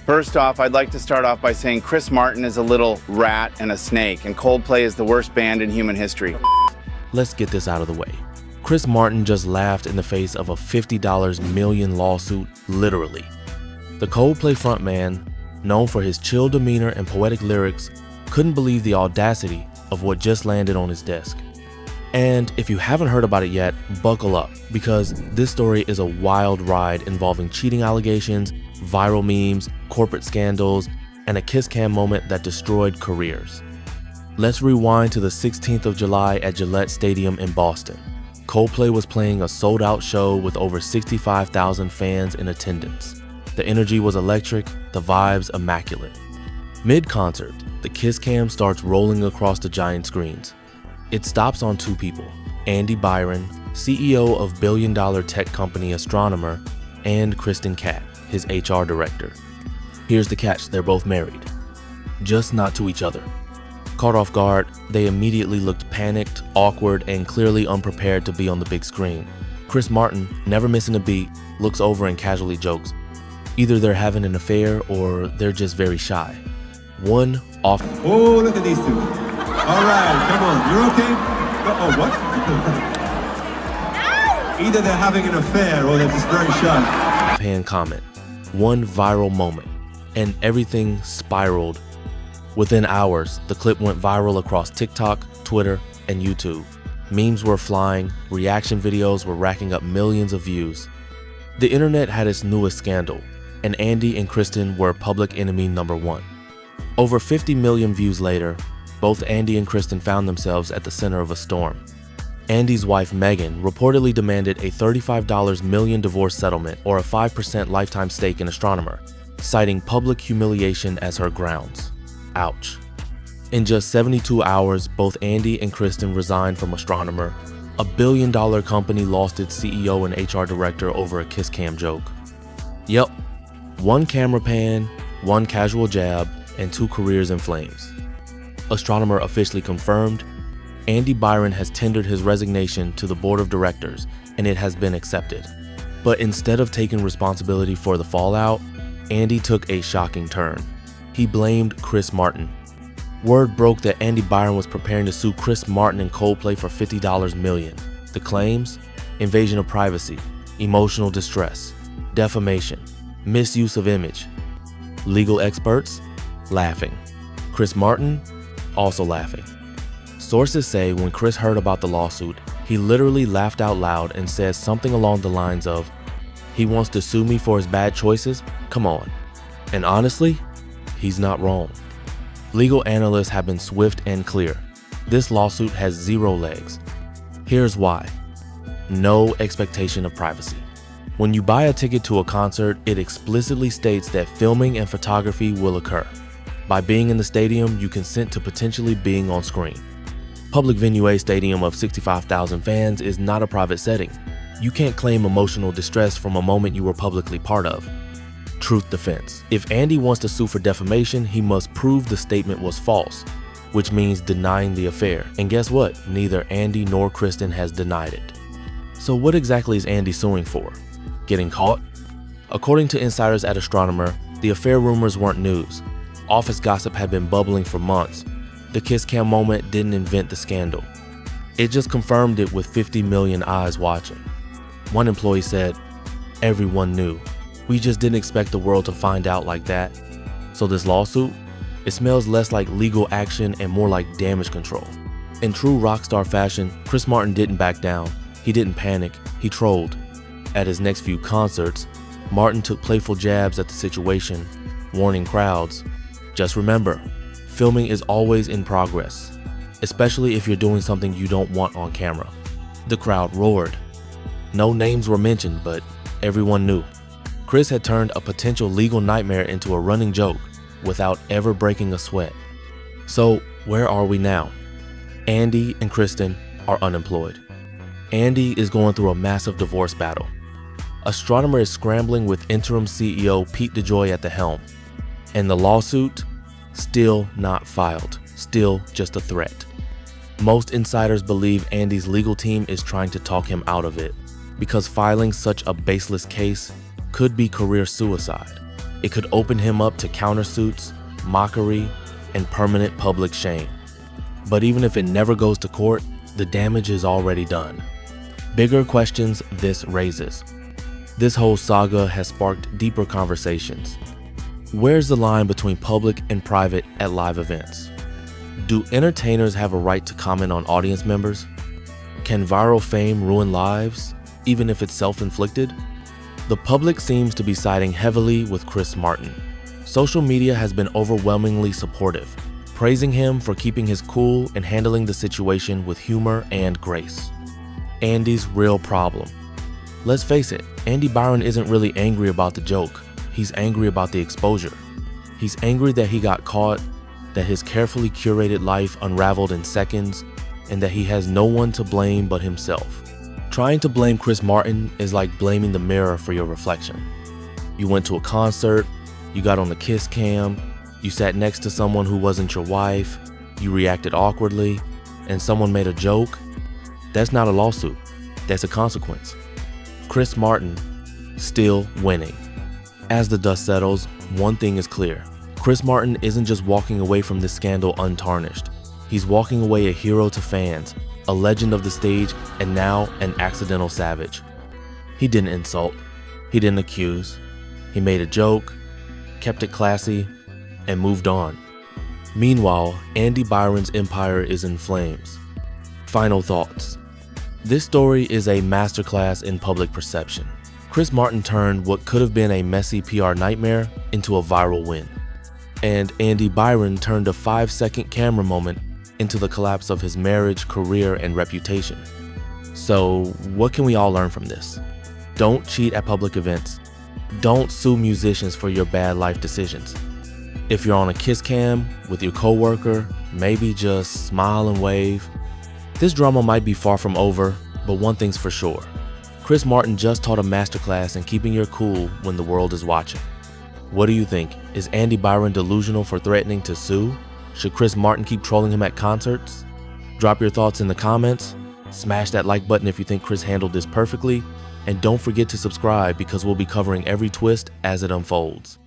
First off, I'd like to start off by saying Chris Martin is a little rat and a snake, and Coldplay is the worst band in human history. Let's get this out of the way. Chris Martin just laughed in the face of a $50 million lawsuit, literally. The Coldplay frontman, known for his chill demeanor and poetic lyrics, couldn't believe the audacity of what just landed on his desk. And if you haven't heard about it yet, buckle up, because this story is a wild ride involving cheating allegations, viral memes, corporate scandals, and a kiss cam moment that destroyed careers. Let's rewind to the 16th of July at Gillette Stadium in Boston. Coldplay was playing a sold-out show with over 65,000 fans in attendance. The energy was electric, the vibes immaculate. Mid-concert, the kiss cam starts rolling across the giant screens. It stops on two people, Andy Byron, CEO of billion-dollar tech company Astronomer, and Kristen Cat, his HR director. Here's the catch, they're both married. Just not to each other. Caught off guard, they immediately looked panicked, awkward, and clearly unprepared to be on the big screen. Chris Martin, never missing a beat, looks over and casually jokes. Either they're having an affair or they're just very shy. One off. Oh, look at these two. All right, come on, you're okay? Oh, what? Either they're having an affair or they're just very shy. Hand comment. One viral moment, and everything spiraled. Within hours, the clip went viral across TikTok, Twitter, and YouTube. Memes were flying, reaction videos were racking up millions of views. The internet had its newest scandal, and Andy and Kristen were public enemy number one. Over 50 million views later, both Andy and Kristen found themselves at the center of a storm. Andy's wife Megan reportedly demanded a $35 million divorce settlement or a 5% lifetime stake in Astronomer, citing public humiliation as her grounds. Ouch. In just 72 hours, both Andy and Kristen resigned from Astronomer. A billion-dollar company lost its CEO and HR director over a kiss cam joke. Yep, one camera pan, one casual jab, and two careers in flames. Astronomer officially confirmed, Andy Byron has tendered his resignation to the board of directors, and it has been accepted. But instead of taking responsibility for the fallout, Andy took a shocking turn. He blamed Chris Martin. Word broke that Andy Byron was preparing to sue Chris Martin and Coldplay for $50 million. The claims? Invasion of privacy, emotional distress, defamation, misuse of image. Legal experts? Laughing. Chris Martin? Also laughing. Sources say when Chris heard about the lawsuit, he literally laughed out loud and said something along the lines of, "He wants to sue me for his bad choices? Come on." And honestly, he's not wrong. Legal analysts have been swift and clear. This lawsuit has zero legs. Here's why. No expectation of privacy. When you buy a ticket to a concert, it explicitly states that filming and photography will occur. By being in the stadium, you consent to potentially being on screen. Public Venue A stadium of 65,000 fans is not a private setting. You can't claim emotional distress from a moment you were publicly part of. Truth defense. If Andy wants to sue for defamation, he must prove the statement was false, which means denying the affair. And guess what? Neither Andy nor Kristen has denied it. So what exactly is Andy suing for? Getting caught? According to insiders at Astronomer, the affair rumors weren't news. Office gossip had been bubbling for months. The kiss cam moment didn't invent the scandal. It just confirmed it with 50 million eyes watching. One employee said, "Everyone knew. We just didn't expect the world to find out like that." So this lawsuit? It smells less like legal action and more like damage control. In true rockstar fashion, Chris Martin didn't back down. He didn't panic. He trolled. At his next few concerts, Martin took playful jabs at the situation, warning crowds, "Just remember, filming is always in progress, especially if you're doing something you don't want on camera." The crowd roared. No names were mentioned, but everyone knew. Chris had turned a potential legal nightmare into a running joke without ever breaking a sweat. So where are we now? Andy and Kristen are unemployed. Andy is going through a massive divorce battle. Astronomer is scrambling with interim CEO Pete DeJoy at the helm. And the lawsuit? Still not filed, still just a threat. Most insiders believe Andy's legal team is trying to talk him out of it, because filing such a baseless case could be career suicide. It could open him up to countersuits, mockery, and permanent public shame. But even if it never goes to court, the damage is already done. Bigger questions this raises. This whole saga has sparked deeper conversations. Where's the line between public and private at live events? Do entertainers have a right to comment on audience members? Can viral fame ruin lives, even if it's self-inflicted? The public seems to be siding heavily with Chris Martin. Social media has been overwhelmingly supportive, praising him for keeping his cool and handling the situation with humor and grace. Andy's real problem. Let's face it, Andy Byron isn't really angry about the joke. He's angry about the exposure. He's angry that he got caught, that his carefully curated life unraveled in seconds, and that he has no one to blame but himself. Trying to blame Chris Martin is like blaming the mirror for your reflection. You went to a concert, you got on the kiss cam, you sat next to someone who wasn't your wife, you reacted awkwardly, and someone made a joke. That's not a lawsuit, that's a consequence. Chris Martin, still winning. As the dust settles, one thing is clear. Chris Martin isn't just walking away from this scandal untarnished. He's walking away a hero to fans, a legend of the stage, and now an accidental savage. He didn't insult, he didn't accuse. He made a joke, kept it classy, and moved on. Meanwhile, Andy Byron's empire is in flames. Final thoughts. This story is a masterclass in public perception. Chris Martin turned what could have been a messy PR nightmare into a viral win. And Andy Byron turned a 5-second camera moment into the collapse of his marriage, career, and reputation. So, what can we all learn from this? Don't cheat at public events. Don't sue musicians for your bad life decisions. If you're on a kiss cam with your coworker, maybe just smile and wave. This drama might be far from over, but one thing's for sure. Chris Martin just taught a masterclass in keeping your cool when the world is watching. What do you think? Is Andy Byron delusional for threatening to sue? Should Chris Martin keep trolling him at concerts? Drop your thoughts in the comments. Smash that like button if you think Chris handled this perfectly. And don't forget to subscribe because we'll be covering every twist as it unfolds.